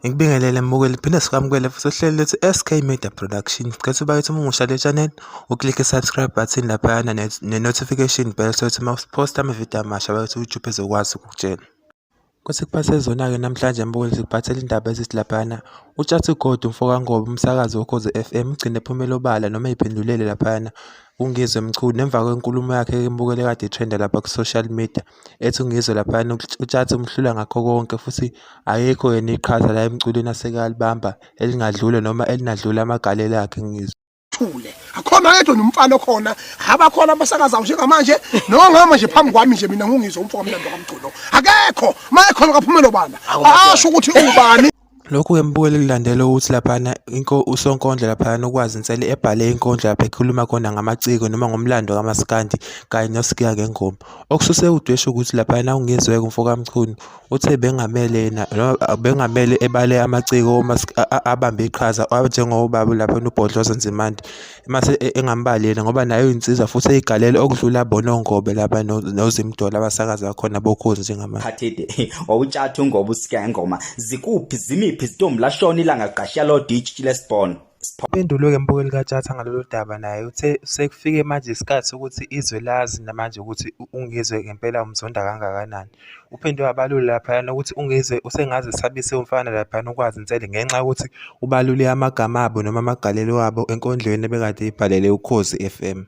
Ngikubingelele mbukeli, phinde sikwamukele futhi ohlelo lethu SK Media Production. Ngicela bakithi uma ungusha le channel, uklik i-subscribe button laphayana ne-notification bell sokuthi uma uposta amavidiyo amasha bakithi YouTube ezokwazi ukukutshela. Kuthi kuphathe zona-ke namhlanje mbukeli sikuphathele indaba ezithi laphayana uTshatsi Gold umfokaNgoba umsakazi woKhozi FM ugcine ephumela obala noma ey'phendulele laphayana uNgizwe Mchunu emva kwenkulumo yakhe mbukeli kade itrenda lapha ku-social media ethi uNgizwe laphayana uTshatsi umhlula ngakho konke futhi ayikho yena iqhaza la emculweni aseke alibamba elingadlula noma elinadlula amagalelo akhe Ngizwe. Thule akhona yedwa nomfana okhona abakhona abasakazayo njengamanje nongama nje phambi kwami nje mina ngungizwe umfoko wamlando kaMculo akekho mayekhona kaphumelo bana asho ukuthi ubani. Lokhu-ke mbukeli kulandela ukuthi laphana uSonkondla laphana ukwazi insele ebhale inkondlo lapha ekhuluma khona ngamaciko noma ngomlando kaMaskandi kanye noSigiya Ngengoma okususe udweshe ukuthi laphana uNgizwe umfokaMchunu uthe bengamele yena bengamele ebale amaciko abambe iqhaza njengobaba lapha uBhodloza Nzimande mase engambali yena ngoba nayo insizwa futhi eyigalele okudlula bonongobe lapha noZimdolo abasakaza khona bokhozi njengamanje. Khathide wawuTshatsi ngoba uSigiya Ngengoma zikuphi zimiphi izitombi lashona ilanga qashiya lo ditch lesibhono. Impendulo-ke mbukeli kaTshatsi ngalolu daba naye uthe sekufike manje isikhathi ukuthi izwe lazi namanje ukuthi uNgizwe ngempela umzonda kangakanani. Uphinde wabalula laphayana ukuthi uNgizwe usengaze esabise umfana laphayana ukwazi insele ngenxa yokuthi ubalule amagama abo noma amagalelo abo enkondlweni ebekade ibhalele uKhozi FM.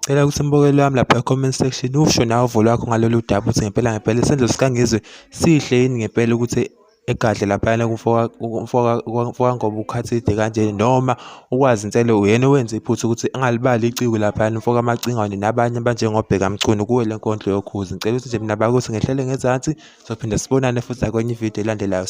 Cela ukuthi mbukeli wami lapha e-comment section usho nawe uvo lwakho ngalolu daba ukuthi ngempela isenzo sikaNgizwe sihle yini ngempela ukuthi egadle laphayana kumfokaNgoba ukhathide kanje noma ukwazi insele uyena owenza iphutha ukuthi angalibali iciko laphayana umfokaMacingwane nabanye abanjengobheka Mchunu kuwe le nkondlo yokhozi. Ngicela ukuthi nje mina bakuthi ngehlele ngezansi sophinda sibonane futhi kwenye ividiyo elandelayo.